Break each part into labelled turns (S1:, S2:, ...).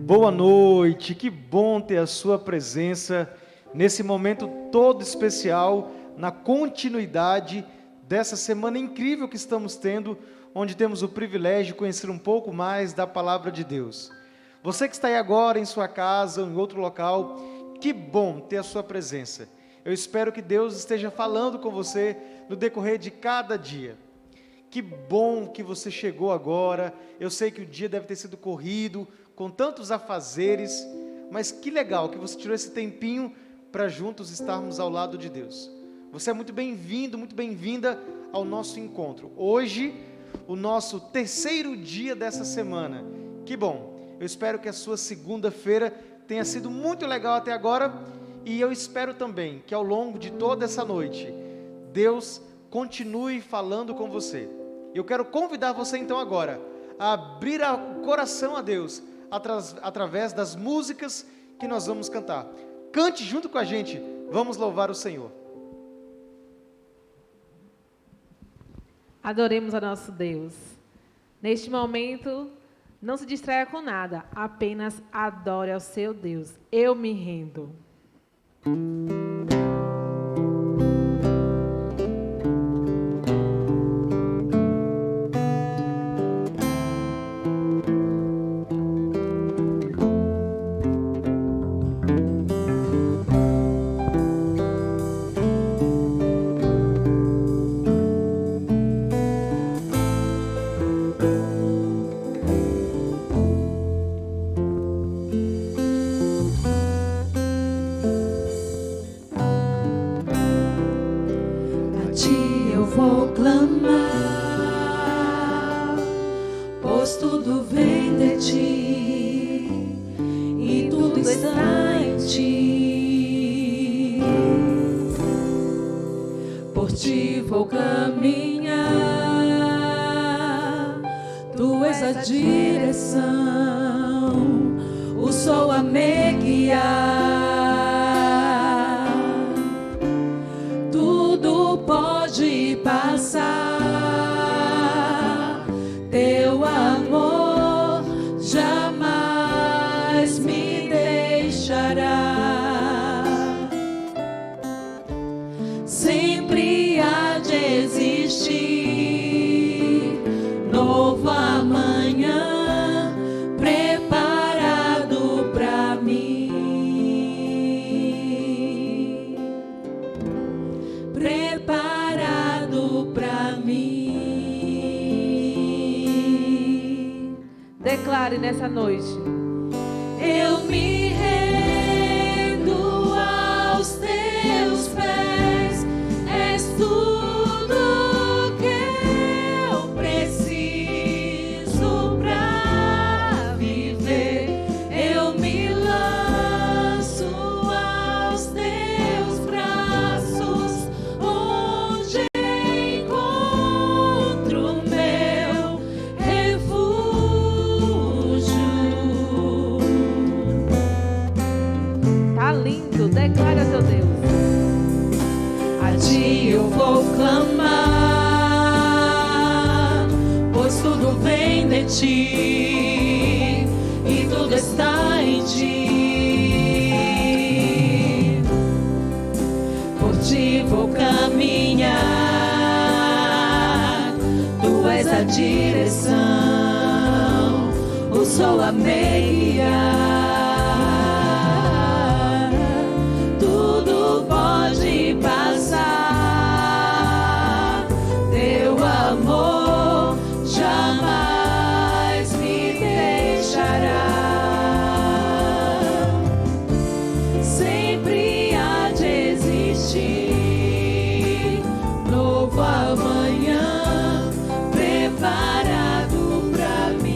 S1: Boa noite, que bom ter a sua presença nesse momento todo especial, na continuidade dessa semana incrível que estamos tendo, onde temos o privilégio de conhecer um pouco mais da Palavra de Deus. Você que está aí agora em sua casa ou em outro local, que bom ter a sua presença. Eu espero que Deus esteja falando com você no decorrer de cada dia. Que bom que você chegou agora. Eu sei que o dia deve ter sido corrido, com tantos afazeres, mas que legal que você tirou esse tempinho para juntos estarmos ao lado de Deus. Você é muito bem-vindo, muito bem-vinda ao nosso encontro. Hoje, o nosso terceiro dia dessa semana. Que bom, eu espero que a sua segunda-feira tenha sido muito legal até agora, e eu espero também que ao longo de toda essa noite, Deus continue falando com você. Eu quero convidar você então agora a abrir o coração a Deus, através das músicas que nós vamos cantar. Cante junto com a gente, vamos louvar o Senhor.
S2: Adoremos a nosso Deus. Neste momento, não se distraia com nada, apenas adore ao seu Deus. Eu me rendo. Declare nessa noite: eu me rendo aos teus pés, és tudo que eu preciso pra viver. Eu me lanço aos teus braços, onde encontro meu refúgio. Tá lindo, declara a teu Deus. A ti eu vou clamar, pois tudo vem de ti e tudo está em ti. Por ti vou caminhar, tu és a direção, o sol a me guiar. Tudo pode passar, teu amor jamais me deixará. Sempre há de existir novo amanhã preparado pra mim.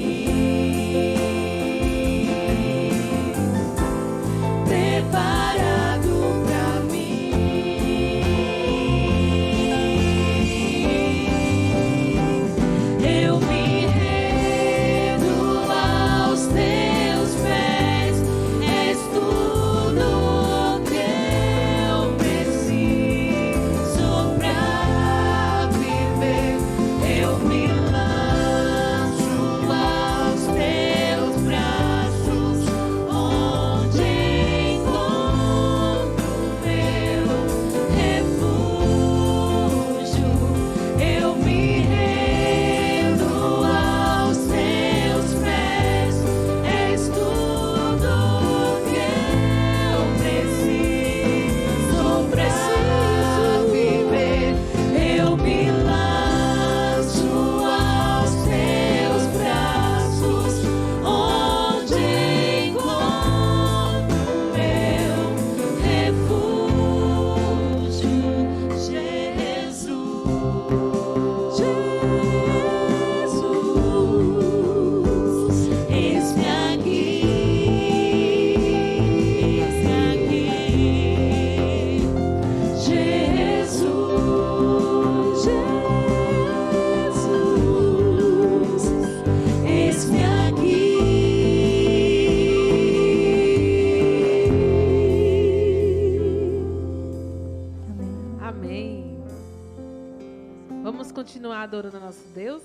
S2: continuar adorando nosso Deus?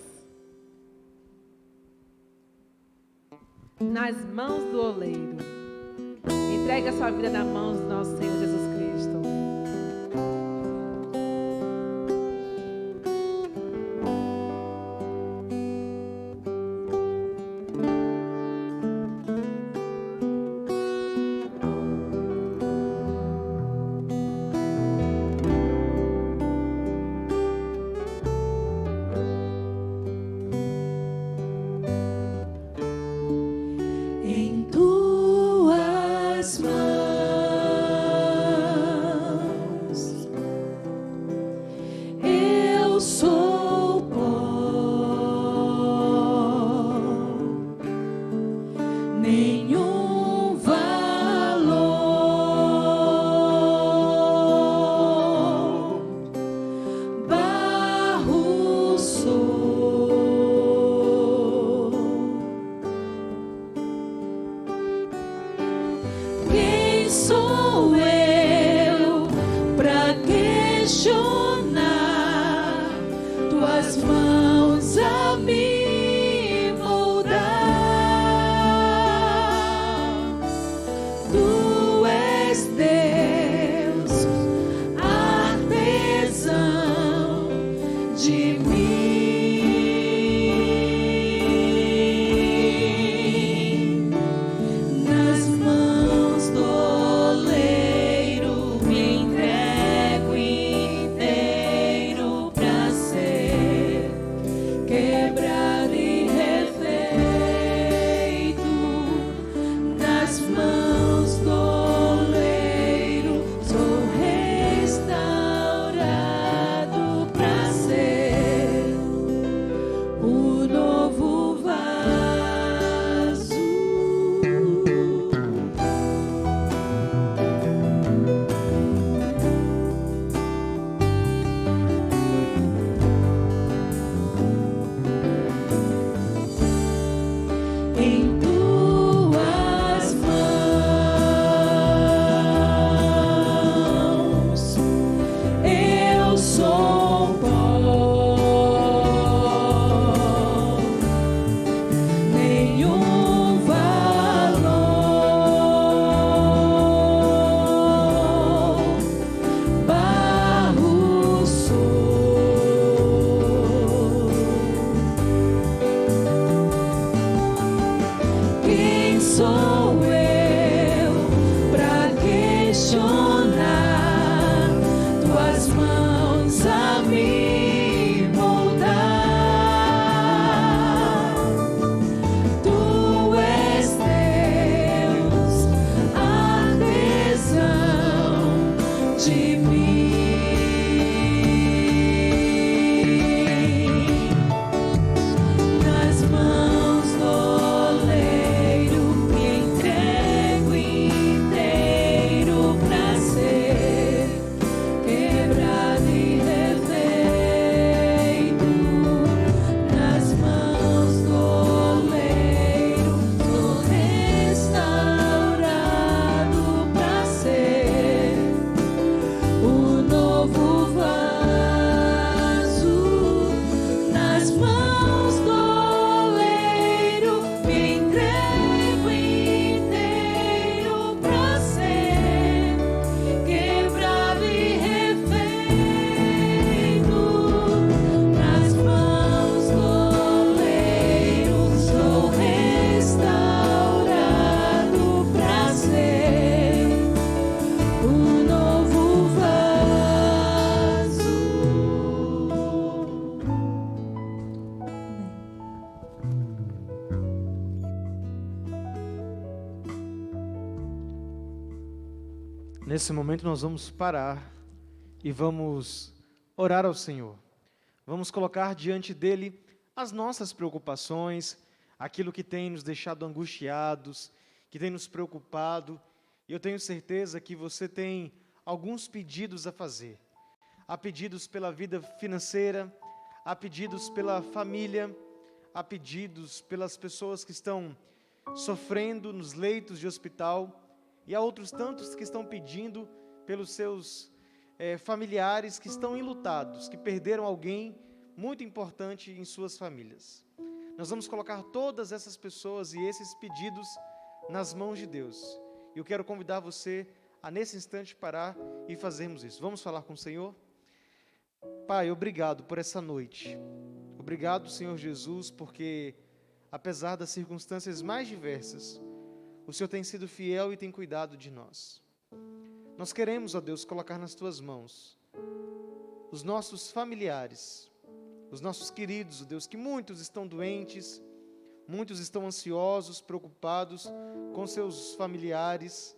S2: Nas mãos do oleiro. Entregue a sua vida nas mãos do nosso Senhor Jesus Cristo.
S3: Em tuas mãos eu sou pó, nenhum valor, barro sou. Quem sou eu para questionar tuas mãos a me moldar? Tu és Deus, artesão de mim. Nas mãos do oleiro me entrego inteiro pra ser quebrado e refeito. Nas mãos do oleiro sou restaurado pra ser o novo vaso. Em tuas mãos eu sou pó, nenhum valor, barro sou. Quem sou eu para questionar tuas mãos a me moldar? Tu és Deus, artesão de mim. Nas mãos do oleiro me entrego inteiro pra ser quebrado e refeito. Nas mãos do oleiro sou restaurado pra ser o novo vaso. Nas mãos do oleiro me entrego inteiro pra ser quebrado e refeito. Nas mãos do oleiro sou restaurado pra ser o novo vaso.
S1: Nesse momento nós vamos parar e vamos orar ao Senhor. Vamos colocar diante dele as nossas preocupações, aquilo que tem nos deixado angustiados, que tem nos preocupado. E eu tenho certeza que você tem alguns pedidos a fazer. Há pedidos pela vida financeira, há pedidos pela família, há pedidos pelas pessoas que estão sofrendo nos leitos de hospital, e há outros tantos que estão pedindo pelos seus familiares que estão enlutados, que perderam alguém muito importante em suas famílias. Nós vamos colocar todas essas pessoas e esses pedidos nas mãos de Deus. E eu quero convidar você a, nesse instante, parar e fazermos isso. Vamos falar com o Senhor? Pai, obrigado por essa noite. Obrigado, Senhor Jesus, porque, apesar das circunstâncias mais diversas, o Senhor tem sido fiel e tem cuidado de nós. Nós queremos, ó Deus, colocar nas Tuas mãos os nossos familiares, os nossos queridos, ó Deus, que muitos estão doentes, muitos estão ansiosos, preocupados com seus familiares.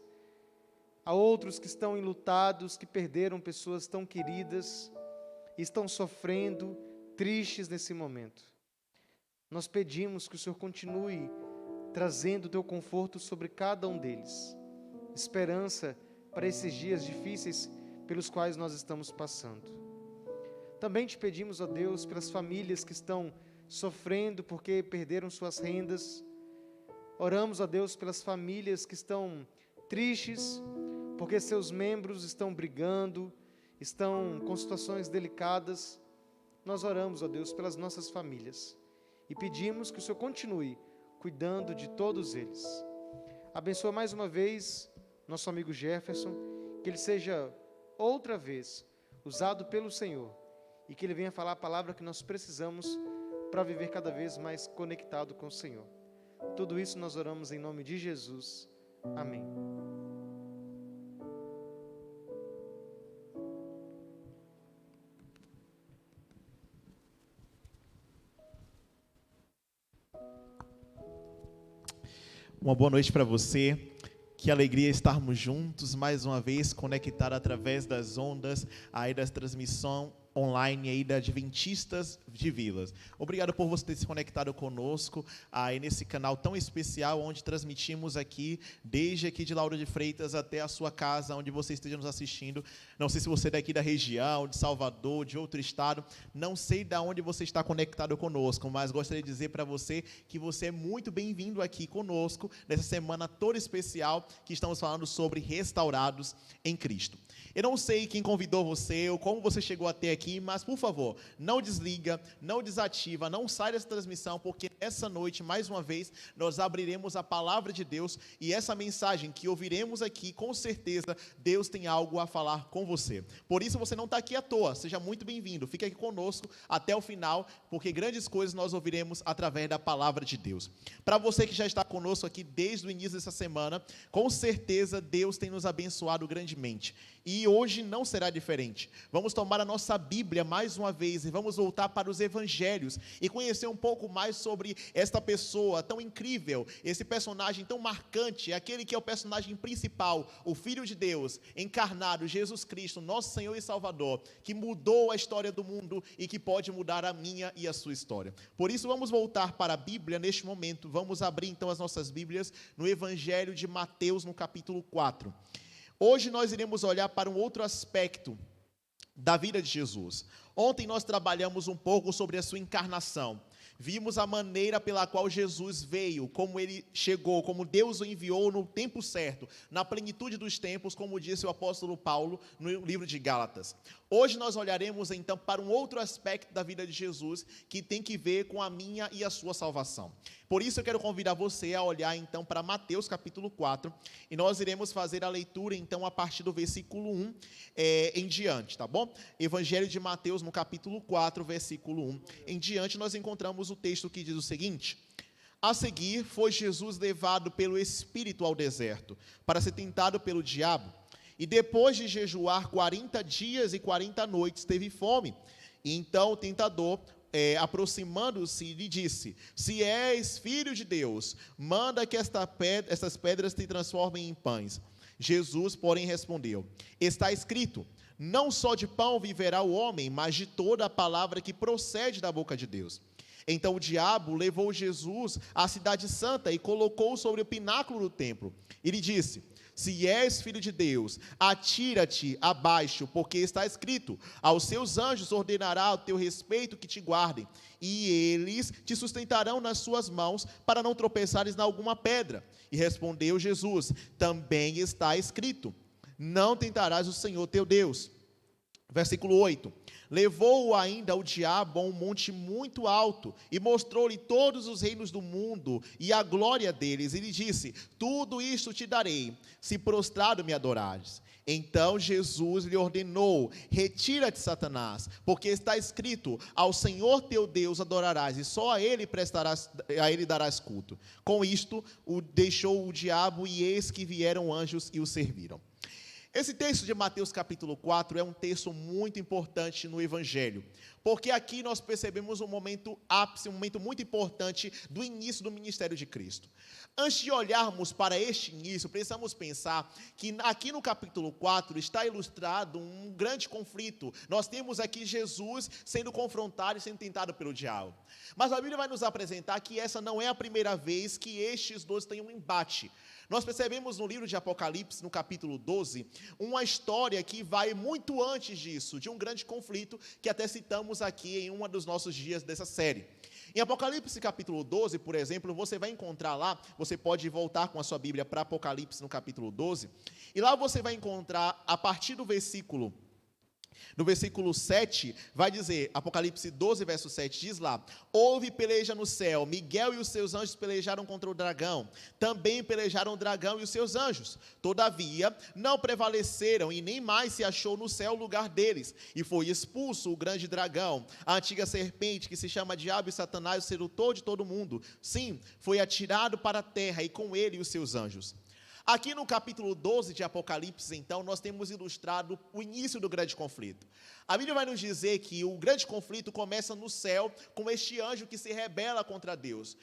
S1: Há outros que estão enlutados, que perderam pessoas tão queridas, e estão sofrendo, tristes nesse momento. Nós pedimos que o Senhor continue trazendo o Teu conforto sobre cada um deles, esperança para esses dias difíceis pelos quais nós estamos passando. Também te pedimos, ó Deus, pelas famílias que estão sofrendo porque perderam suas rendas. Oramos, ó Deus, pelas famílias que estão tristes porque seus membros estão brigando, estão com situações delicadas. Nós oramos, ó Deus, pelas nossas famílias e pedimos que o Senhor continue cuidando de todos eles. Abençoa mais uma vez nosso amigo Jefferson, que ele seja outra vez usado pelo Senhor e que ele venha falar a palavra que nós precisamos para viver cada vez mais conectado com o Senhor. Tudo isso nós oramos em nome de Jesus. Amém.
S4: Uma boa noite para você. Que alegria estarmos juntos mais uma vez, conectados através das ondas aí da transmissão online aí da Adventistas de Vilas. Obrigado por você ter se conectado conosco aí nesse canal tão especial, onde transmitimos aqui, desde aqui de Lauro de Freitas até a sua casa, onde você esteja nos assistindo. Não sei se você é daqui da região, de Salvador, de outro estado, não sei de onde você está conectado conosco, mas gostaria de dizer para você que você é muito bem-vindo aqui conosco, nessa semana toda especial, que estamos falando sobre restaurados em Cristo. Eu não sei quem convidou você ou como você chegou até aqui, mas, por favor, não desliga, não desativa, não sai dessa transmissão, porque essa noite, mais uma vez, nós abriremos a palavra de Deus e essa mensagem que ouviremos aqui, com certeza, Deus tem algo a falar com você. Por isso, você não está aqui à toa, seja muito bem-vindo, fique aqui conosco até o final, porque grandes coisas nós ouviremos através da palavra de Deus. Para você que já está conosco aqui desde o início dessa semana, com certeza, Deus tem nos abençoado grandemente. E hoje não será diferente. Vamos tomar a nossa Bíblia mais uma vez e vamos voltar para os Evangelhos e conhecer um pouco mais sobre esta pessoa tão incrível, esse personagem tão marcante, aquele que é o personagem principal, o Filho de Deus, encarnado, Jesus Cristo, nosso Senhor e Salvador, que mudou a história do mundo e que pode mudar a minha e a sua história. Por isso vamos voltar para a Bíblia neste momento. Vamos abrir então as nossas Bíblias no Evangelho de Mateus, no capítulo 4. Hoje nós iremos olhar para um outro aspecto da vida de Jesus. Ontem nós trabalhamos um pouco sobre a sua encarnação. Vimos a maneira pela qual Jesus veio, como ele chegou, como Deus o enviou no tempo certo, na plenitude dos tempos, como disse o apóstolo Paulo no livro de Gálatas. Hoje nós olharemos então para um outro aspecto da vida de Jesus, que tem que ver com a minha e a sua salvação. Por isso eu quero convidar você a olhar então para Mateus capítulo 4, e nós iremos fazer a leitura então a partir do versículo 1 em diante, tá bom? Evangelho de Mateus no capítulo 4, versículo 1 em diante, nós encontramos o texto que diz o seguinte: a seguir foi Jesus levado pelo Espírito ao deserto, para ser tentado pelo diabo, e depois de jejuar 40 dias e 40 noites, teve fome. E então o tentador, aproximando-se, lhe disse: se és filho de Deus, manda que estas pedras se transformem em pães. Jesus, porém, respondeu: está escrito, não só de pão viverá o homem, mas de toda a palavra que procede da boca de Deus. Então o diabo levou Jesus à cidade santa e colocou sobre o pináculo do templo. E lhe disse: se és filho de Deus, atira-te abaixo, porque está escrito, aos seus anjos ordenará ao teu respeito que te guardem, e eles te sustentarão nas suas mãos, para não tropeçares em alguma pedra. E respondeu Jesus: também está escrito, não tentarás o Senhor teu Deus. Versículo 8: levou-o ainda o diabo a um monte muito alto, e mostrou-lhe todos os reinos do mundo, e a glória deles, e lhe disse: tudo isto te darei, se prostrado me adorares. Então Jesus lhe ordenou: retira-te, Satanás, porque está escrito: ao Senhor teu Deus adorarás, e só a ele darás culto. Com isto, deixou o diabo, e eis que vieram anjos e o serviram. Esse texto de Mateus capítulo 4 é um texto muito importante no Evangelho, porque aqui nós percebemos um momento ápice, um momento muito importante do início do ministério de Cristo. Antes de olharmos para este início, precisamos pensar que aqui no capítulo 4 está ilustrado um grande conflito. Nós temos aqui Jesus sendo confrontado e sendo tentado pelo diabo. Mas a Bíblia vai nos apresentar que essa não é a primeira vez que estes dois têm um embate. Nós percebemos no livro de Apocalipse, no capítulo 12, uma história que vai muito antes disso, de um grande conflito que até citamos aqui em um dos nossos dias dessa série. Em Apocalipse capítulo 12, por exemplo, você vai encontrar lá, você pode voltar com a sua Bíblia para Apocalipse no capítulo 12, e lá você vai encontrar, a partir do versículo 7, vai dizer, Apocalipse 12, verso 7, diz lá: houve peleja no céu, Miguel e os seus anjos pelejaram contra o dragão, também pelejaram o dragão e os seus anjos, todavia não prevaleceram, e nem mais se achou no céu o lugar deles, e foi expulso o grande dragão, a antiga serpente, que se chama Diabo e Satanás, o sedutor de todo mundo, sim, foi atirado para a terra, e com ele os seus anjos. Aqui no capítulo 12 de Apocalipse, então, nós temos ilustrado o início do grande conflito. A Bíblia vai nos dizer que o grande conflito começa no céu com este anjo que se rebela contra Deus.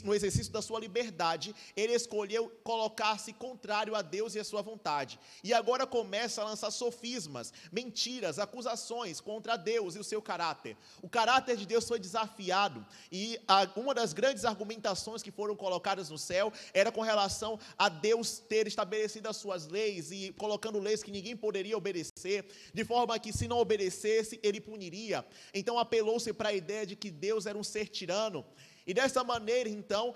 S4: No exercício da sua liberdade, ele escolheu colocar-se contrário a Deus e a sua vontade. E agora começa a lançar sofismas, mentiras, acusações contra Deus e o seu caráter. O caráter de Deus foi desafiado e uma das grandes argumentações que foram colocadas no céu era com relação a Deus ter estabelecido as suas leis e colocando leis que ninguém poderia obedecer, de forma que se não obedecesse, ele puniria. Então apelou-se para a ideia de que Deus era um ser tirano. E dessa maneira, então,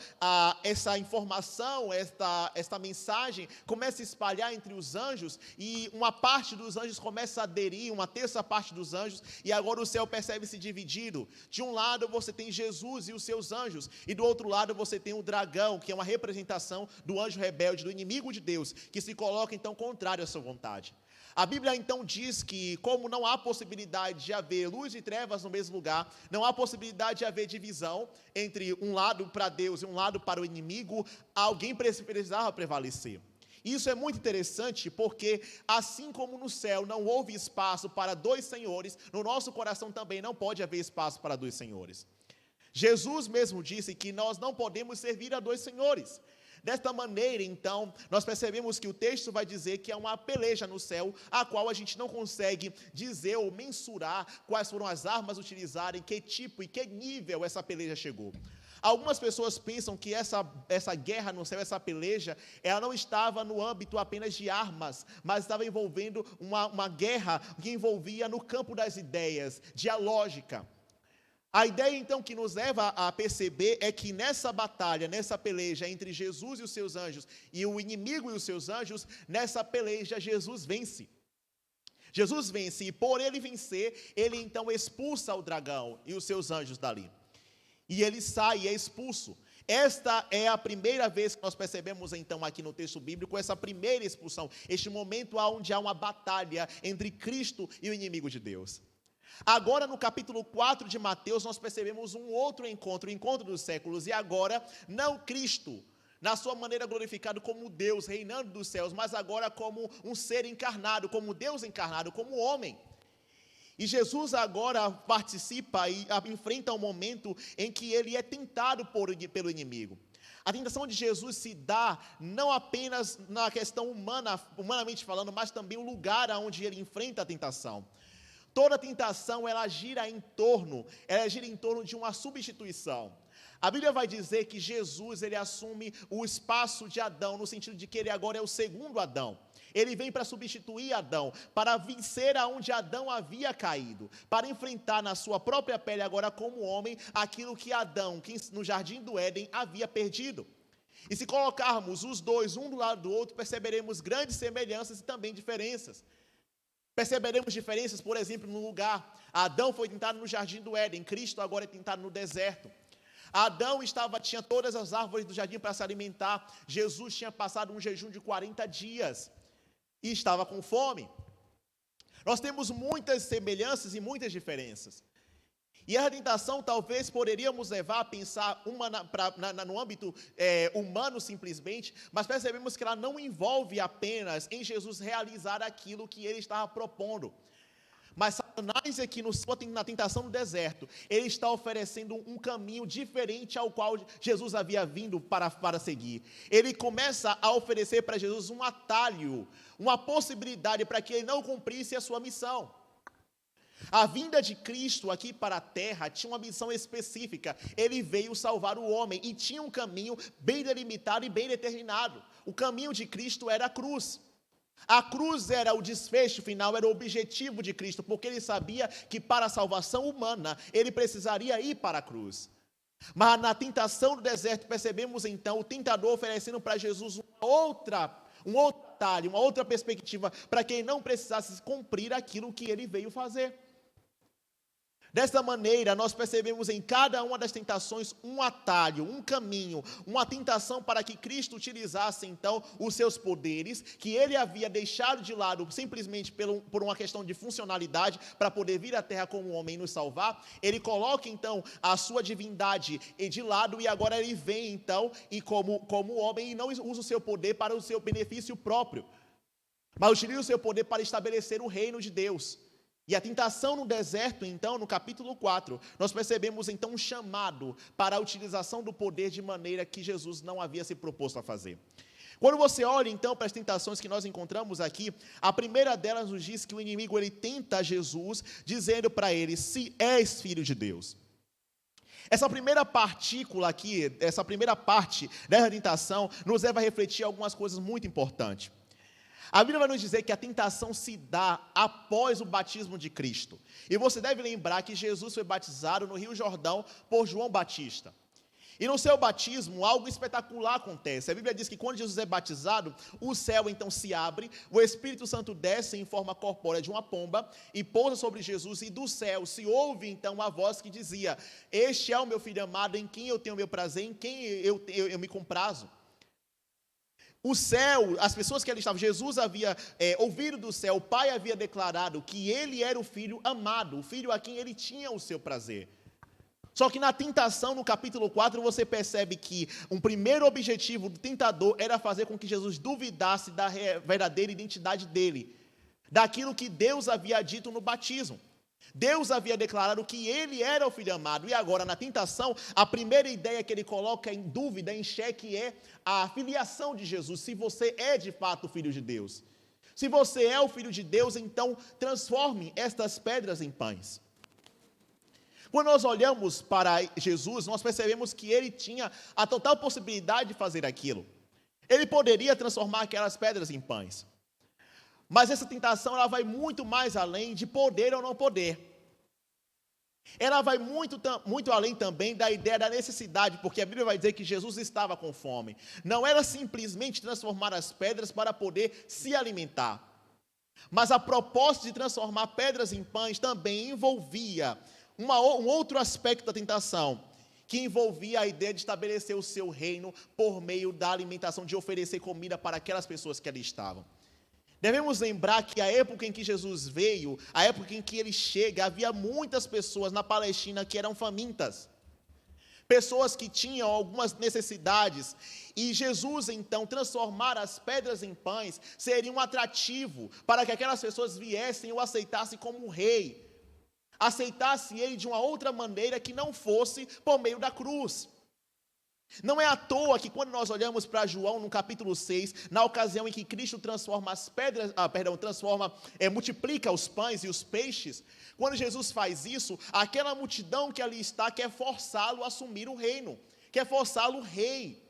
S4: essa informação, esta mensagem começa a espalhar entre os anjos, e uma parte dos anjos começa a aderir, uma terça parte dos anjos, e agora o céu percebe-se dividido. De um lado você tem Jesus e os seus anjos, e do outro lado você tem o dragão, que é uma representação do anjo rebelde, do inimigo de Deus, que se coloca então contrário à sua vontade. A Bíblia então diz que, como não há possibilidade de haver luz e trevas no mesmo lugar, não há possibilidade de haver divisão entre um lado para Deus e um lado para o inimigo, alguém precisava prevalecer. Isso é muito interessante porque, assim como no céu não houve espaço para dois senhores, no nosso coração também não pode haver espaço para dois senhores. Jesus mesmo disse que nós não podemos servir a dois senhores. Desta maneira, então, nós percebemos que o texto vai dizer que é uma peleja no céu, a qual a gente não consegue dizer ou mensurar quais foram as armas utilizadas, em que tipo e que nível essa peleja chegou. Algumas pessoas pensam que essa guerra no céu, essa peleja, ela não estava no âmbito apenas de armas, mas estava envolvendo uma guerra que envolvia no campo das ideias, dialógica. A ideia, então, que nos leva a perceber é que nessa batalha, nessa peleja entre Jesus e os seus anjos e o inimigo e os seus anjos, nessa peleja Jesus vence. Jesus vence, e por ele vencer, ele então expulsa o dragão e os seus anjos dali. E ele sai e é expulso. Esta é a primeira vez que nós percebemos, então, aqui no texto bíblico, essa primeira expulsão, este momento onde há uma batalha entre Cristo e o inimigo de Deus. Agora, no capítulo 4 de Mateus, nós percebemos um outro encontro, o encontro dos séculos, e agora, não Cristo, na sua maneira glorificado como Deus, reinando dos céus, mas agora como um ser encarnado, como Deus encarnado, como homem. E Jesus agora participa e enfrenta um momento em que ele é tentado pelo inimigo. A tentação de Jesus se dá não apenas na questão humana, humanamente falando, mas também o lugar onde ele enfrenta a tentação. Toda tentação, ela gira em torno de uma substituição. A Bíblia vai dizer que Jesus, ele assume o espaço de Adão, no sentido de que ele agora é o segundo Adão. Ele vem para substituir Adão, para vencer aonde Adão havia caído, para enfrentar na sua própria pele agora como homem, aquilo que Adão, que no jardim do Éden, havia perdido. E se colocarmos os dois um do lado do outro, perceberemos grandes semelhanças e também diferenças. Perceberemos diferenças, por exemplo, no lugar. Adão foi tentado no jardim do Éden, Cristo agora é tentado no deserto. Adão tinha todas as árvores do jardim para se alimentar. Jesus tinha passado um jejum de 40 dias e estava com fome. Nós temos muitas semelhanças e muitas diferenças. E a tentação talvez poderíamos levar a pensar no âmbito humano simplesmente, mas percebemos que ela não envolve apenas em Jesus realizar aquilo que ele estava propondo. Mas Satanás aqui na tentação no deserto, ele está oferecendo um caminho diferente ao qual Jesus havia vindo para seguir. Ele começa a oferecer para Jesus um atalho, uma possibilidade para que ele não cumprisse a sua missão. A vinda de Cristo aqui para a terra tinha uma missão específica. Ele veio salvar o homem e tinha um caminho bem delimitado e bem determinado. O caminho de Cristo era a cruz. A cruz era o desfecho final, era o objetivo de Cristo, porque ele sabia que para a salvação humana, ele precisaria ir para a cruz. Mas na tentação do deserto, percebemos então o tentador oferecendo para Jesus um outro atalho, uma outra perspectiva, para que ele não precisasse cumprir aquilo que ele veio fazer. Dessa maneira, nós percebemos em cada uma das tentações um atalho, um caminho, uma tentação para que Cristo utilizasse, então, os seus poderes, que ele havia deixado de lado simplesmente por uma questão de funcionalidade, para poder vir à terra como homem e nos salvar. Ele coloca, então, a sua divindade de lado e agora ele vem, então, e como homem e não usa o seu poder para o seu benefício próprio, mas utiliza o seu poder para estabelecer o reino de Deus. E a tentação no deserto, então, no capítulo 4, nós percebemos, então, um chamado para a utilização do poder de maneira que Jesus não havia se proposto a fazer. Quando você olha, então, para as tentações que nós encontramos aqui, a primeira delas nos diz que o inimigo, ele tenta Jesus, dizendo para ele, se és filho de Deus. Essa primeira partícula aqui, essa primeira parte dessa tentação, nos leva a refletir algumas coisas muito importantes. A Bíblia vai nos dizer que a tentação se dá após o batismo de Cristo. E você deve lembrar que Jesus foi batizado no Rio Jordão por João Batista. E no seu batismo, algo espetacular acontece. A Bíblia diz que quando Jesus é batizado, o céu então se abre, o Espírito Santo desce em forma corpórea de uma pomba e pousa sobre Jesus, e do céu se ouve então uma voz que dizia, este é o meu filho amado, em quem eu tenho meu prazer, em quem eu me comprazo. O céu, as pessoas que ali estavam, Jesus havia ouvido do céu, o Pai havia declarado que ele era o filho amado, o filho a quem ele tinha o seu prazer. Só que na tentação, no capítulo 4, você percebe que um primeiro objetivo do tentador era fazer com que Jesus duvidasse da verdadeira identidade dele, daquilo que Deus havia dito no batismo. Deus havia declarado que ele era o filho amado, e agora na tentação, a primeira ideia que ele coloca em dúvida, em xeque, é a filiação de Jesus, se você é de fato o filho de Deus. Se você é o filho de Deus, então transforme estas pedras em pães. Quando nós olhamos para Jesus, nós percebemos que ele tinha a total possibilidade de fazer aquilo. Ele poderia transformar aquelas pedras em pães. Mas essa tentação, ela vai muito mais além de poder ou não poder. Ela vai muito além também da ideia da necessidade, porque a Bíblia vai dizer que Jesus estava com fome. Não era simplesmente transformar as pedras para poder se alimentar. Mas a proposta de transformar pedras em pães também envolvia um outro aspecto da tentação, que envolvia a ideia de estabelecer o seu reino por meio da alimentação, de oferecer comida para aquelas pessoas que ali estavam. Devemos lembrar que a época em que Jesus veio, a época em que ele chega, havia muitas pessoas na Palestina que eram famintas. Pessoas que tinham algumas necessidades. E Jesus, então, transformar as pedras em pães seria um atrativo para que aquelas pessoas viessem e o aceitassem como um rei. Aceitassem ele de uma outra maneira que não fosse por meio da cruz. Não é à toa que quando nós olhamos para João no capítulo 6, na ocasião em que Cristo transforma as pedras, multiplica os pães e os peixes, quando Jesus faz isso, aquela multidão que ali está quer forçá-lo a assumir o reino, quer forçá-lo rei.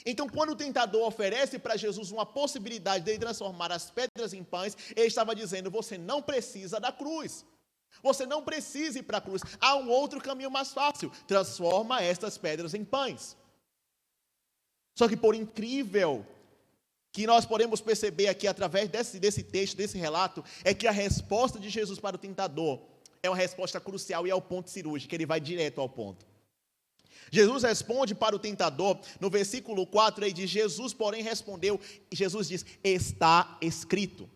S4: Então, quando o tentador oferece para Jesus uma possibilidade de ele transformar as pedras em pães, ele estava dizendo, você não precisa da cruz. Você não precisa ir para a cruz. Há um outro caminho mais fácil. Transforma estas pedras em pães. Só que por incrível que nós podemos perceber aqui através desse texto, desse relato, é que a resposta de Jesus para o tentador é uma resposta crucial e é o ponto cirúrgico, ele vai direto ao ponto. Jesus responde para o tentador, no versículo 4, ele diz, Jesus, porém, respondeu, e Jesus diz, está escrito.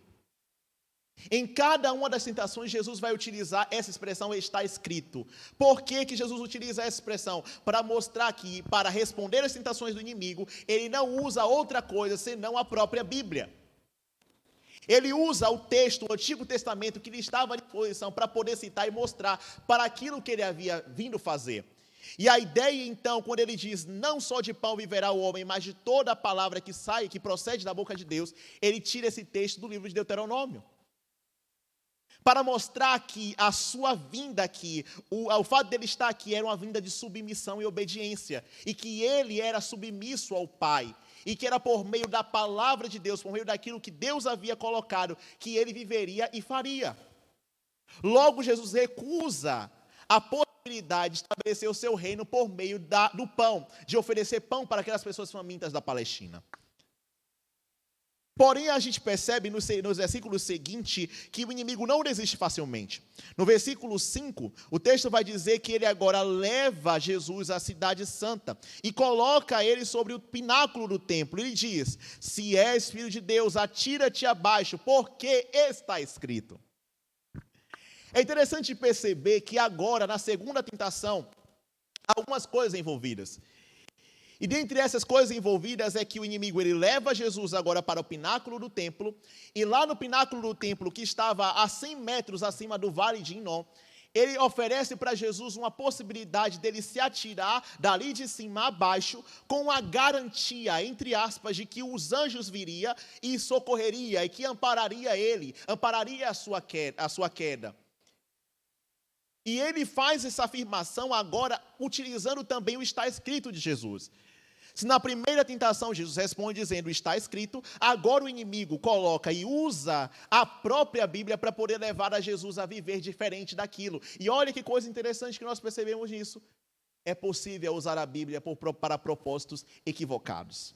S4: Em cada uma das tentações, Jesus vai utilizar essa expressão, está escrito. Por que que Jesus utiliza essa expressão? Para mostrar que, para responder às tentações do inimigo, ele não usa outra coisa senão a própria Bíblia. Ele usa o texto, o Antigo Testamento, que lhe estava à disposição para poder citar e mostrar para aquilo que ele havia vindo fazer. E a ideia, então, quando ele diz, não só de pão viverá o homem, mas de toda a palavra que sai, que procede da boca de Deus, ele tira esse texto do livro de Deuteronômio. Para mostrar que a sua vinda aqui, o fato dele estar aqui era uma vinda de submissão e obediência, e que ele era submisso ao Pai, e que era por meio da palavra de Deus, por meio daquilo que Deus havia colocado, que ele viveria e faria. Logo, Jesus recusa a possibilidade de estabelecer o seu reino por meio do pão, de oferecer pão para aquelas pessoas famintas da Palestina. Porém, a gente percebe nos versículos seguintes que o inimigo não desiste facilmente. No versículo 5, o texto vai dizer que ele agora leva Jesus à cidade santa e coloca ele sobre o pináculo do templo. Ele diz, se és filho de Deus, atira-te abaixo, porque está escrito. É interessante perceber que agora, na segunda tentação, há algumas coisas envolvidas. E dentre essas coisas envolvidas é que o inimigo ele leva Jesus agora para o pináculo do templo, e lá no pináculo do templo, que estava a 100 metros acima do vale de Inom, ele oferece para Jesus uma possibilidade dele se atirar dali de cima a baixo, com a garantia, entre aspas, de que os anjos viria e socorreria, e que ampararia ele, ampararia a sua queda. E ele faz essa afirmação agora utilizando também o está escrito de Jesus. Se na primeira tentação Jesus responde dizendo está escrito, agora o inimigo coloca e usa a própria Bíblia para poder levar a Jesus a viver diferente daquilo. E olha que coisa interessante que nós percebemos nisso. É possível usar a Bíblia para propósitos equivocados.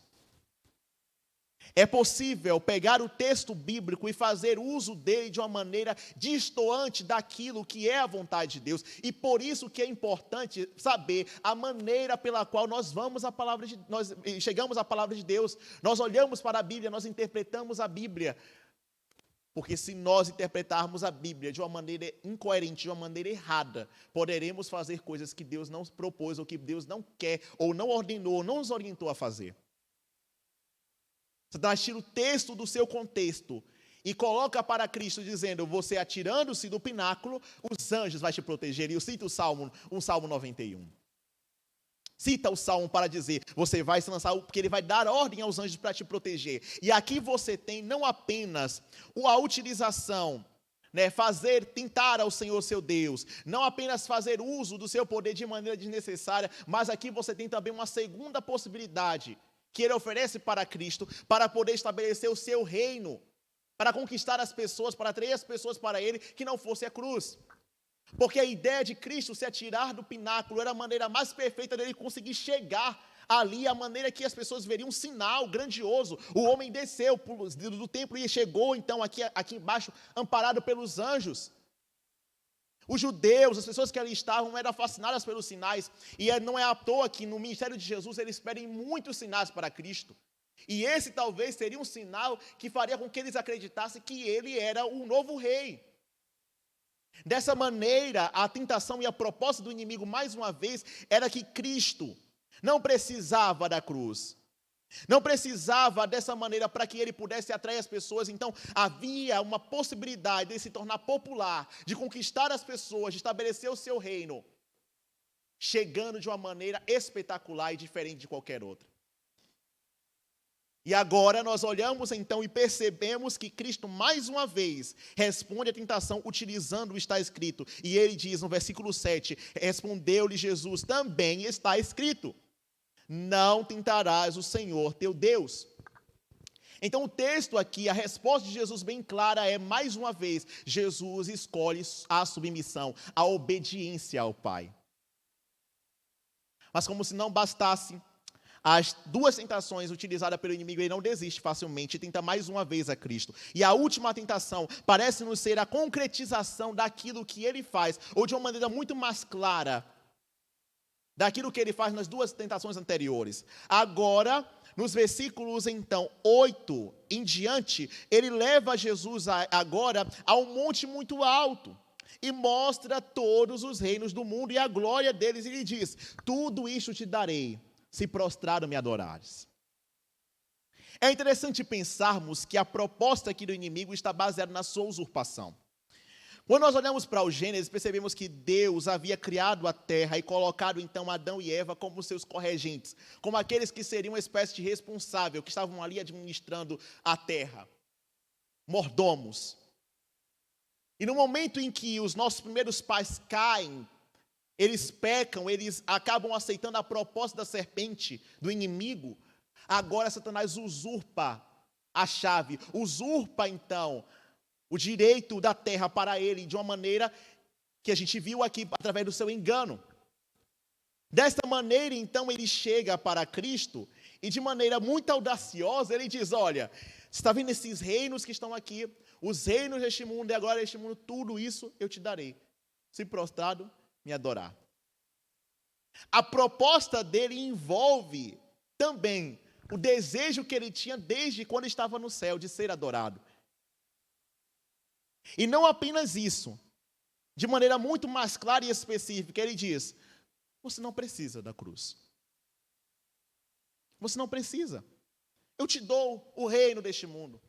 S4: É possível pegar o texto bíblico e fazer uso dele de uma maneira distoante daquilo que é a vontade de Deus. E por isso que é importante saber a maneira pela qual nós chegamos à palavra de Deus. Nós olhamos para a Bíblia, nós interpretamos a Bíblia. Porque se nós interpretarmos a Bíblia de uma maneira incoerente, de uma maneira errada, poderemos fazer coisas que Deus não propôs, ou que Deus não quer, ou não ordenou, ou não nos orientou a fazer. Satanás tira o texto do seu contexto e coloca para Cristo dizendo, você atirando-se do pináculo, os anjos vão te proteger. E eu cito o Salmo 91. Cita o Salmo para dizer, você vai se lançar, porque ele vai dar ordem aos anjos para te proteger. E aqui você tem não apenas a utilização, tentar ao Senhor seu Deus, não apenas fazer uso do seu poder de maneira desnecessária, mas aqui você tem também uma segunda possibilidade, que ele oferece para Cristo, para poder estabelecer o seu reino, para conquistar as pessoas, para atrair as pessoas para ele, que não fosse a cruz. Porque a ideia de Cristo se atirar do pináculo era a maneira mais perfeita dele conseguir chegar ali, a maneira que as pessoas veriam um sinal grandioso. O homem desceu do templo e chegou então aqui embaixo, amparado pelos anjos. Os judeus, as pessoas que ali estavam, eram fascinadas pelos sinais. E não é à toa que no ministério de Jesus eles pedem muitos sinais para Cristo. E esse talvez seria um sinal que faria com que eles acreditassem que ele era o novo rei. Dessa maneira, a tentação e a proposta do inimigo, mais uma vez, era que Cristo não precisava da cruz. Não precisava dessa maneira para que ele pudesse atrair as pessoas. Então havia uma possibilidade de se tornar popular, de conquistar as pessoas, de estabelecer o seu reino, chegando de uma maneira espetacular e diferente de qualquer outra. E agora nós olhamos então e percebemos que Cristo mais uma vez responde à tentação utilizando o está escrito. E ele diz no versículo 7, respondeu-lhe Jesus, também está escrito, não tentarás o Senhor teu Deus. Então o texto aqui, a resposta de Jesus bem clara é, mais uma vez, Jesus escolhe a submissão, a obediência ao Pai. Mas como se não bastasse, as duas tentações utilizadas pelo inimigo, ele não desiste facilmente e tenta mais uma vez a Cristo. E a última tentação parece nos ser a concretização daquilo que ele faz, ou de uma maneira muito mais clara, daquilo que ele faz nas duas tentações anteriores. Agora, nos versículos, então, 8 em diante, ele leva Jesus agora a um monte muito alto e mostra todos os reinos do mundo e a glória deles, e lhe diz: tudo isto te darei, se prostrado me adorares. É interessante pensarmos que a proposta aqui do inimigo está baseada na sua usurpação. Quando nós olhamos para o Gênesis, percebemos que Deus havia criado a terra e colocado então Adão e Eva como seus corregentes, como aqueles que seriam uma espécie de responsável, que estavam ali administrando a terra, mordomos. E no momento em que os nossos primeiros pais caem, eles pecam, eles acabam aceitando a proposta da serpente, do inimigo, agora Satanás usurpa a chave, usurpa então o direito da terra para ele, de uma maneira que a gente viu aqui através do seu engano. Desta maneira, então, ele chega para Cristo e de maneira muito audaciosa, ele diz: olha, você está vendo esses reinos que estão aqui, os reinos deste mundo e agora deste mundo, tudo isso eu te darei, se prostrado me adorar. A proposta dele envolve também o desejo que ele tinha desde quando estava no céu, de ser adorado. E não apenas isso, de maneira muito mais clara e específica, ele diz: você não precisa da cruz. Você não precisa. Eu te dou o reino deste mundo.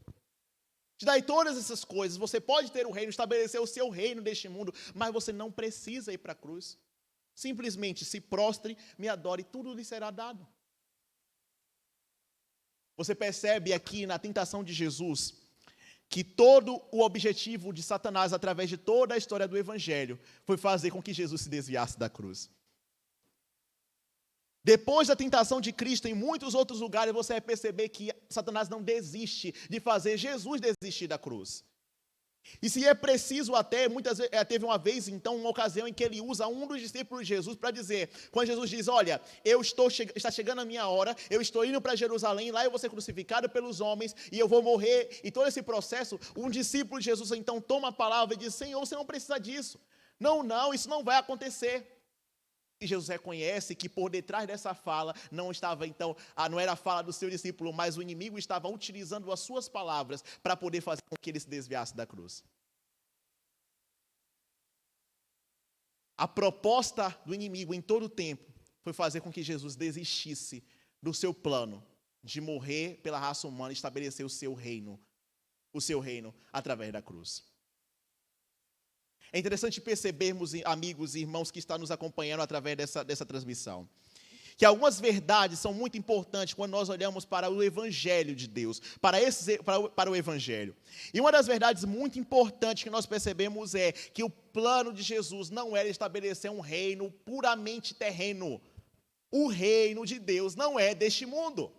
S4: Te darei todas essas coisas. Você pode ter o reino, estabelecer o seu reino deste mundo, mas você não precisa ir para a cruz. Simplesmente se prostre, me adore, e tudo lhe será dado. Você percebe aqui na tentação de Jesus que todo o objetivo de Satanás, através de toda a história do Evangelho, foi fazer com que Jesus se desviasse da cruz. Depois da tentação de Cristo, em muitos outros lugares, você vai perceber que Satanás não desiste de fazer Jesus desistir da cruz. E se é preciso até, muitas vezes, teve uma vez, então, uma ocasião em que ele usa um dos discípulos de Jesus para dizer, quando Jesus diz: olha, está chegando a minha hora, eu estou indo para Jerusalém, lá eu vou ser crucificado pelos homens, e eu vou morrer, e todo esse processo, um discípulo de Jesus, então, toma a palavra e diz: Senhor, você não precisa disso. Não, isso não vai acontecer. E Jesus reconhece que por detrás dessa fala não estava, então, não era a fala do seu discípulo, mas o inimigo estava utilizando as suas palavras para poder fazer com que ele se desviasse da cruz. A proposta do inimigo em todo o tempo foi fazer com que Jesus desistisse do seu plano de morrer pela raça humana e estabelecer o seu reino através da cruz. É interessante percebermos, amigos e irmãos que estão nos acompanhando através dessa transmissão, que algumas verdades são muito importantes quando nós olhamos para o Evangelho de Deus, para o Evangelho. E uma das verdades muito importantes que nós percebemos é que o plano de Jesus não era estabelecer um reino puramente terreno. O reino de Deus não é deste mundo.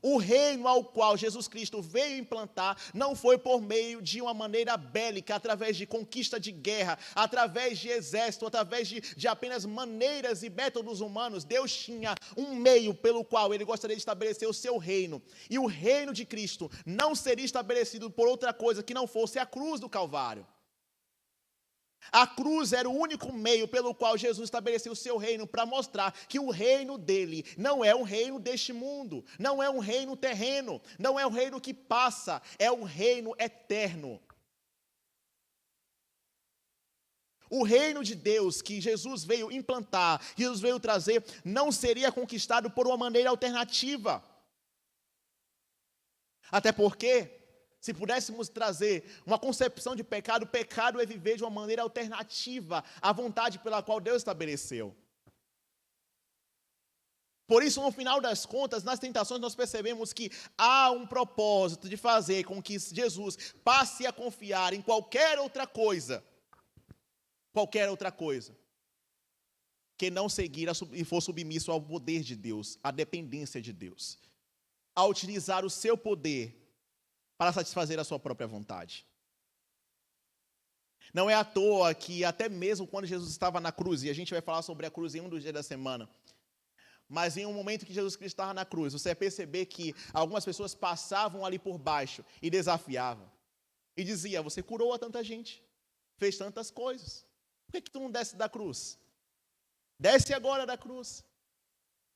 S4: O reino ao qual Jesus Cristo veio implantar não foi por meio de uma maneira bélica, através de conquista de guerra, através de exército, através de apenas maneiras e métodos humanos. Deus tinha um meio pelo qual ele gostaria de estabelecer o seu reino. E o reino de Cristo não seria estabelecido por outra coisa que não fosse a cruz do Calvário. A cruz era o único meio pelo qual Jesus estabeleceu o seu reino, para mostrar que o reino dele não é um reino deste mundo, não é um reino terreno, não é um reino que passa, é um reino eterno. O reino de Deus que Jesus veio implantar, que Jesus veio trazer, não seria conquistado por uma maneira alternativa. Até porque, se pudéssemos trazer uma concepção de pecado, pecado é viver de uma maneira alternativa à vontade pela qual Deus estabeleceu. Por isso, no final das contas, nas tentações nós percebemos que há um propósito de fazer com que Jesus passe a confiar em qualquer outra coisa, que não seguir e for submisso ao poder de Deus, à dependência de Deus, a utilizar o seu poder para satisfazer a sua própria vontade. Não é à toa que até mesmo quando Jesus estava na cruz, e a gente vai falar sobre a cruz em um dos dias da semana, Mas em um momento que Jesus Cristo estava na cruz, você vai perceber que algumas pessoas passavam ali por baixo e desafiavam. E dizia: você curou a tanta gente, fez tantas coisas, por que tu não desce da cruz? Desce agora da cruz.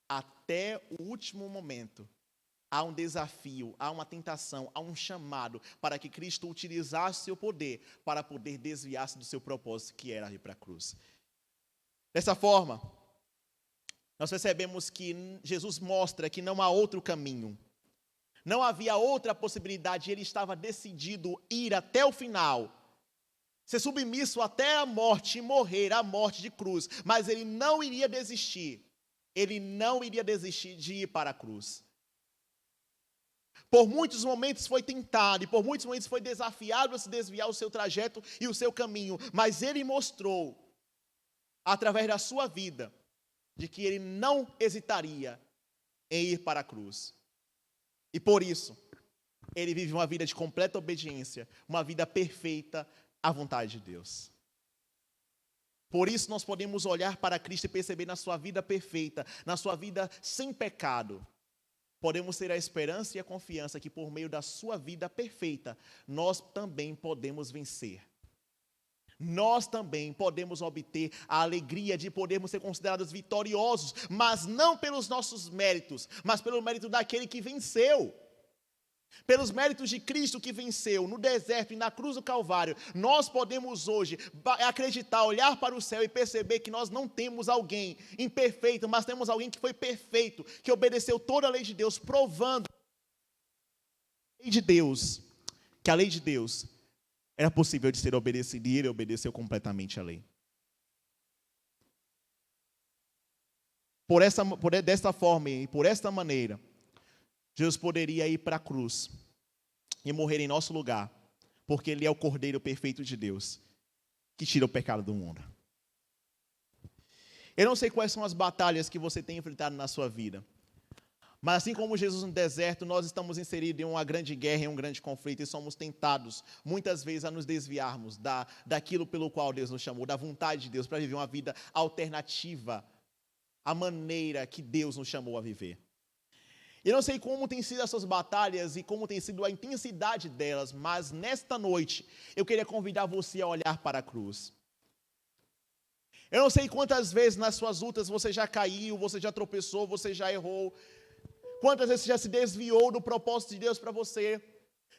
S4: Até o último momento, há um desafio, há uma tentação, há um chamado para que Cristo utilizasse seu poder para poder desviar-se do seu propósito, que era ir para a cruz. Dessa forma, nós percebemos que Jesus mostra que não há outro caminho. Não havia outra possibilidade, ele estava decidido ir até o final, ser submisso até a morte e morrer a morte de cruz, mas ele não iria desistir. Ele não iria desistir de ir para a cruz. Por muitos momentos foi tentado e por muitos momentos foi desafiado a se desviar o seu trajeto e o seu caminho, mas ele mostrou, através da sua vida, de que ele não hesitaria em ir para a cruz. E por isso, ele vive uma vida de completa obediência, uma vida perfeita à vontade de Deus. Por isso nós podemos olhar para Cristo e perceber na sua vida perfeita, na sua vida sem pecado, podemos ter a esperança e a confiança que por meio da sua vida perfeita, nós também podemos vencer. Nós também podemos obter a alegria de podermos ser considerados vitoriosos, mas não pelos nossos méritos, mas pelo mérito daquele que venceu. Pelos méritos de Cristo que venceu no deserto e na cruz do Calvário, nós podemos hoje acreditar, olhar para o céu e perceber que nós não temos alguém imperfeito, mas temos alguém que foi perfeito, que obedeceu toda a lei de Deus, provando que a lei de Deus era possível de ser obedecida e ele obedeceu completamente a lei. Desta forma e por esta maneira, Jesus poderia ir para a cruz e morrer em nosso lugar, porque ele é o Cordeiro perfeito de Deus, que tira o pecado do mundo. Eu não sei quais são as batalhas que você tem enfrentado na sua vida, mas assim como Jesus no deserto, nós estamos inseridos em uma grande guerra, em um grande conflito, e somos tentados, muitas vezes, a nos desviarmos daquilo pelo qual Deus nos chamou, da vontade de Deus, para viver uma vida alternativa à maneira que Deus nos chamou a viver. Eu não sei como tem sido as suas batalhas e como tem sido a intensidade delas, mas nesta noite eu queria convidar você a olhar para a cruz. Eu não sei quantas vezes nas suas lutas você já caiu, você já tropeçou, você já errou. Quantas vezes você já se desviou do propósito de Deus para você.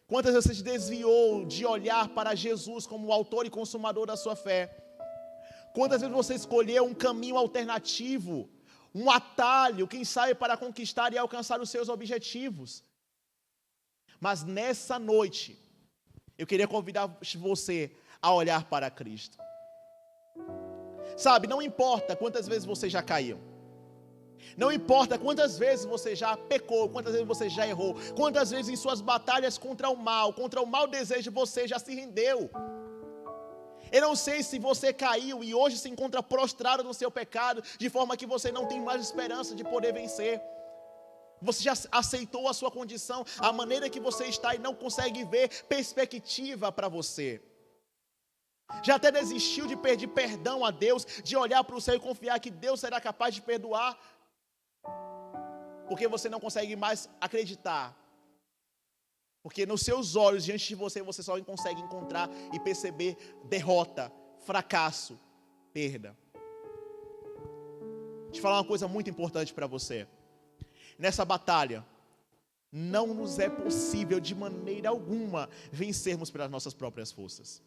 S4: Quantas vezes você se desviou de olhar para Jesus como o autor e consumador da sua fé. Quantas vezes você escolheu um caminho alternativo, um atalho, quem sabe, para conquistar e alcançar os seus objetivos. Mas nessa noite, eu queria convidar você a olhar para Cristo. Sabe, não importa quantas vezes você já caiu. Não importa quantas vezes você já pecou, quantas vezes você já errou, quantas vezes em suas batalhas contra o mau desejo, você já se rendeu. Eu não sei se você caiu e hoje se encontra prostrado no seu pecado, de forma que você não tem mais esperança de poder vencer. Você já aceitou a sua condição, a maneira que você está e não consegue ver perspectiva para você. Já até desistiu de pedir perdão a Deus, de olhar para o céu e confiar que Deus será capaz de perdoar, porque você não consegue mais acreditar. Porque nos seus olhos, diante de você, você só consegue encontrar e perceber derrota, fracasso, perda. Deixa eu falar uma coisa muito importante para você. Nessa batalha, não nos é possível de maneira alguma vencermos pelas nossas próprias forças.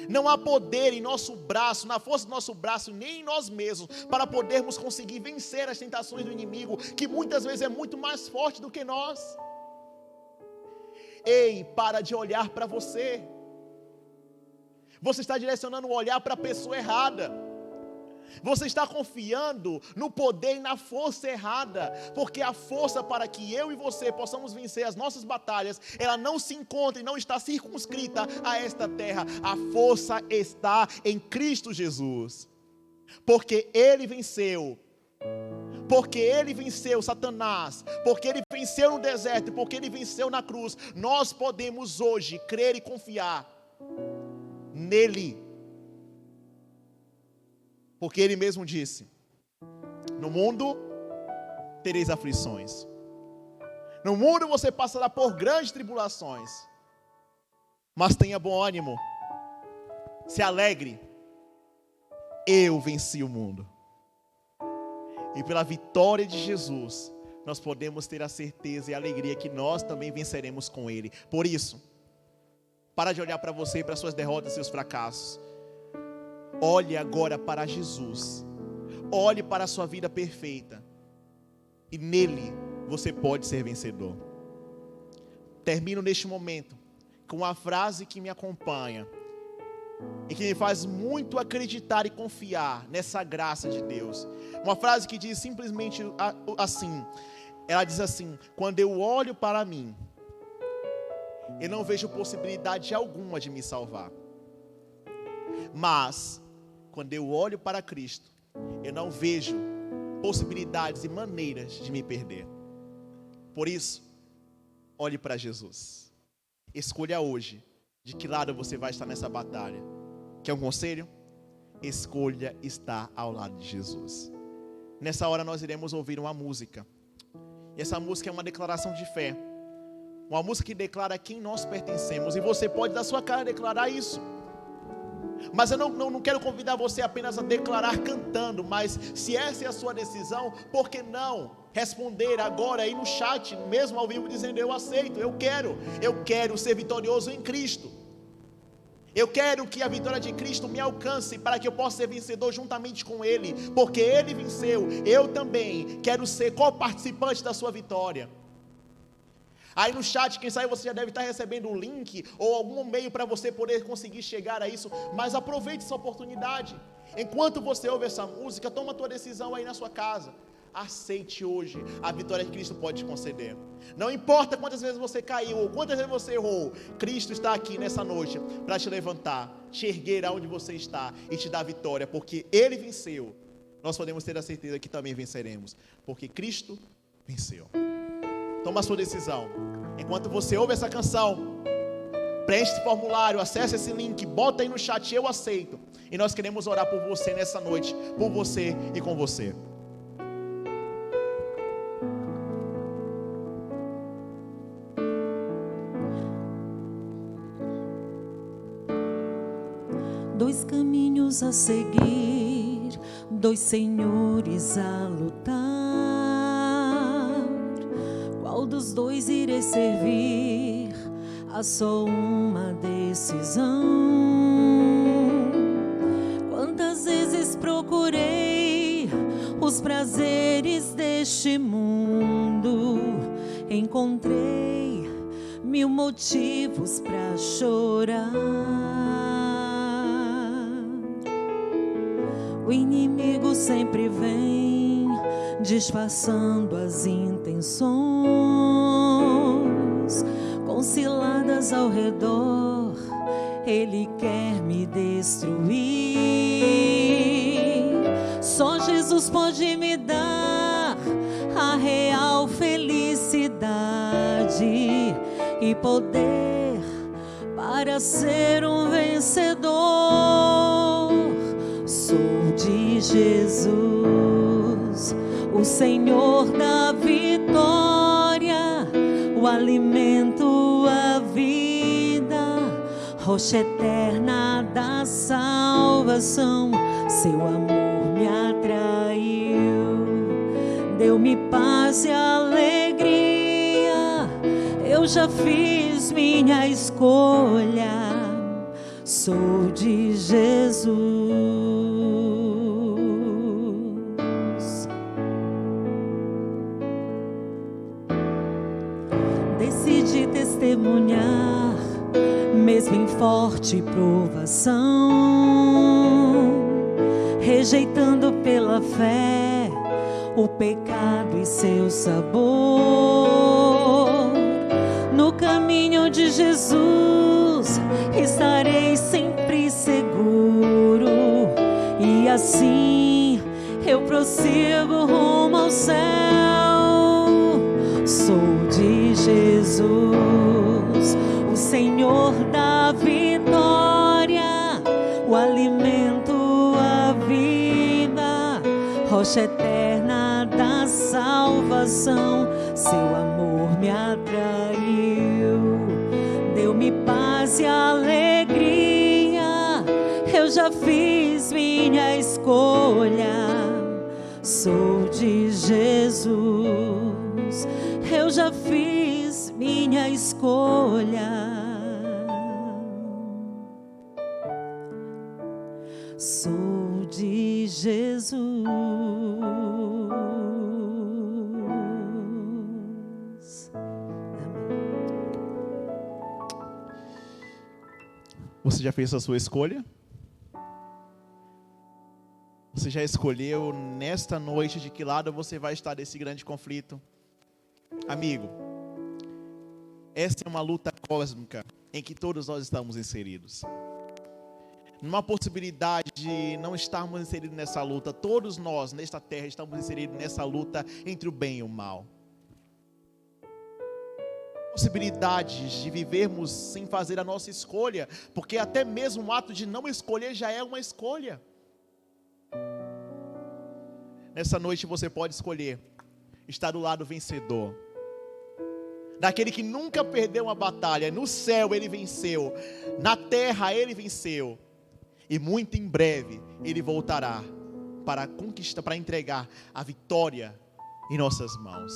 S4: Não há poder em nosso braço, na força do nosso braço, nem em nós mesmos, para podermos conseguir vencer as tentações do inimigo, que muitas vezes é muito mais forte do que nós. Ei, para de olhar para você. Você está direcionando o olhar para a pessoa errada. Você está confiando no poder e na força errada, porque a força para que eu e você possamos vencer as nossas batalhas, ela não se encontra e não está circunscrita a esta terra. A força está em Cristo Jesus, porque Ele venceu. Porque Ele venceu Satanás, porque Ele venceu no deserto, porque Ele venceu na cruz, nós podemos hoje crer e confiar nele. Porque Ele mesmo disse: No mundo tereis aflições. No mundo você passará por grandes tribulações. Mas tenha bom ânimo. Se alegre. Eu venci o mundo. E pela vitória de Jesus, nós podemos ter a certeza e a alegria que nós também venceremos com Ele. Por isso, para de olhar para você e para suas derrotas e seus fracassos. Olhe agora para Jesus. Olhe para a sua vida perfeita. E nele você pode ser vencedor. Termino neste momento com uma frase que me acompanha e que me faz muito acreditar e confiar nessa graça de Deus. Uma frase que diz simplesmente assim. Ela diz assim: quando eu olho para mim, eu não vejo possibilidade alguma de me salvar. Mas quando eu olho para Cristo, eu não vejo possibilidades e maneiras de me perder. Por isso, olhe para Jesus. Escolha hoje de que lado você vai estar nessa batalha. Quer um conselho? Escolha estar ao lado de Jesus. Nessa hora nós iremos ouvir uma música. E essa música é uma declaração de fé. Uma música que declara a quem nós pertencemos. E você pode da sua cara declarar isso. Mas eu não quero convidar você apenas a declarar cantando. Mas se essa é a sua decisão, por que não responder agora aí no chat, mesmo ao vivo, dizendo: eu aceito, eu quero ser vitorioso em Cristo. Eu quero que a vitória de Cristo me alcance para que eu possa ser vencedor juntamente com Ele, porque Ele venceu, eu também quero ser co-participante da sua vitória. Aí no chat, quem sabe você já deve estar recebendo um link ou algum meio para você poder conseguir chegar a isso, mas aproveite essa oportunidade. Enquanto você ouve essa música, toma a tua decisão aí na sua casa. Aceite hoje a vitória que Cristo pode te conceder. Não importa quantas vezes você caiu ou quantas vezes você errou, Cristo está aqui nessa noite para te levantar, te erguer aonde você está e te dar vitória, porque Ele venceu. Nós podemos ter a certeza que também venceremos, porque Cristo venceu. Toma a sua decisão. Enquanto você ouve essa canção, preenche esse formulário, acesse esse link, bota aí no chat: eu aceito. E nós queremos orar por você nessa noite, por você e com você.
S3: Dois caminhos a seguir, dois senhores a lutar. Qual dos dois irei servir? Há só uma decisão. Quantas vezes procurei os prazeres deste mundo, encontrei 1000 motivos para chorar. O inimigo sempre vem disfarçando as intenções, com ciladas ao redor, ele quer me destruir. Só Jesus pode me dar a real felicidade e poder para ser um vencedor. Sou de Jesus, o Senhor da vitória, o alimento, a vida, rocha eterna da salvação. Seu amor me atraiu, deu-me paz e alegria. Eu já fiz minha escolha, sou de Jesus. Decidi testemunhar, mesmo em forte provação, rejeitando pela fé o pecado e seu sabor. No caminho de Jesus estarei sempre seguro, e assim eu prossigo rumo ao céu. Sou de Jesus, o Senhor da vitória, o alimento, a vida, rocha eterna coração, seu amor me atraiu, deu-me paz e alegria. Eu já fiz minha escolha, sou de Jesus. Eu já fiz minha escolha, sou de Jesus.
S4: Você já fez a sua escolha? Você já escolheu nesta noite de que lado você vai estar desse grande conflito? Amigo, essa é uma luta cósmica em que todos nós estamos inseridos. Numa possibilidade de não estarmos inseridos nessa luta, todos nós nesta terra estamos inseridos nessa luta entre o bem e o mal. Possibilidades de vivermos sem fazer a nossa escolha, porque até mesmo o ato de não escolher já é uma escolha. Nessa noite você pode escolher estar do lado vencedor, daquele que nunca perdeu uma batalha. No céu ele venceu, na terra ele venceu, e muito em breve ele voltará para conquistar, para entregar a vitória em nossas mãos,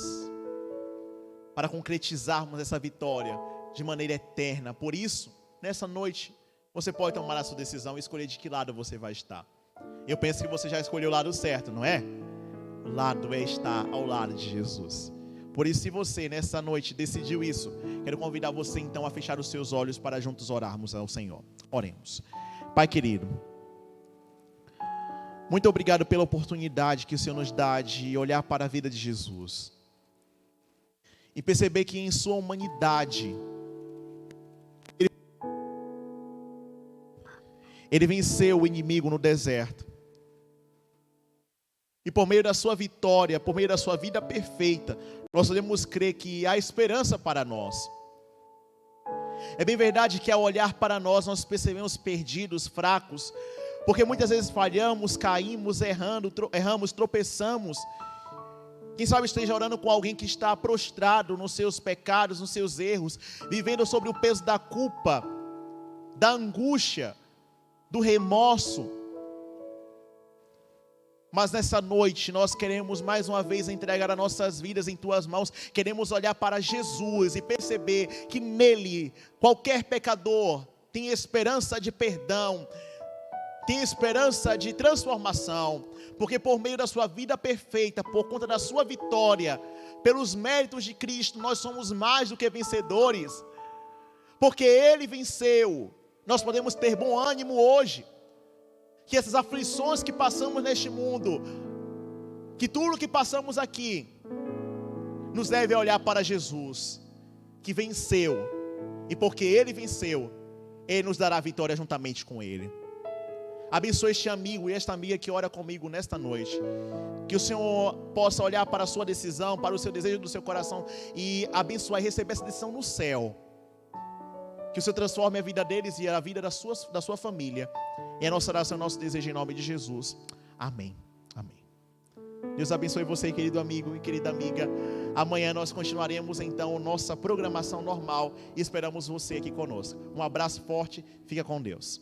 S4: para concretizarmos essa vitória de maneira eterna. Por isso, nessa noite, você pode tomar a sua decisão e escolher de que lado você vai estar. Eu penso que você já escolheu o lado certo, não é? O lado é estar ao lado de Jesus. Por isso, se você nessa noite decidiu isso, quero convidar você então a fechar os seus olhos para juntos orarmos ao Senhor. Oremos. Pai querido, muito obrigado pela oportunidade que o Senhor nos dá de olhar para a vida de Jesus e perceber que em sua humanidade ele venceu o inimigo no deserto, e por meio da sua vitória, por meio da sua vida perfeita, nós podemos crer que há esperança para nós. É bem verdade que ao olhar para nós, nós percebemos perdidos, fracos, porque muitas vezes falhamos, caímos, erramos, tropeçamos. Quem sabe esteja orando com alguém que está prostrado nos seus pecados, nos seus erros, vivendo sobre o peso da culpa, da angústia, do remorso. Mas nessa noite nós queremos mais uma vez entregar as nossas vidas em tuas mãos. Queremos olhar para Jesus e perceber que nele qualquer pecador tem esperança de perdão, tem esperança de transformação, porque por meio da sua vida perfeita, por conta da sua vitória, pelos méritos de Cristo, nós somos mais do que vencedores, porque ele venceu. Nós podemos ter bom ânimo hoje, que essas aflições que passamos neste mundo, que tudo que passamos aqui, nos leve a olhar para Jesus, que venceu, e porque ele venceu, ele nos dará a vitória juntamente com ele. Abençoe este amigo e esta amiga que ora comigo nesta noite, que o Senhor possa olhar para a sua decisão, para o seu desejo do seu coração, e abençoar e receber essa decisão no céu. Que o Senhor transforme a vida deles e a vida da sua família. E a nossa oração, nosso desejo em nome de Jesus. Amém. Amém. Deus abençoe você, querido amigo e querida amiga. Amanhã nós continuaremos então nossa programação normal e esperamos você aqui conosco. Um abraço forte, fica com Deus.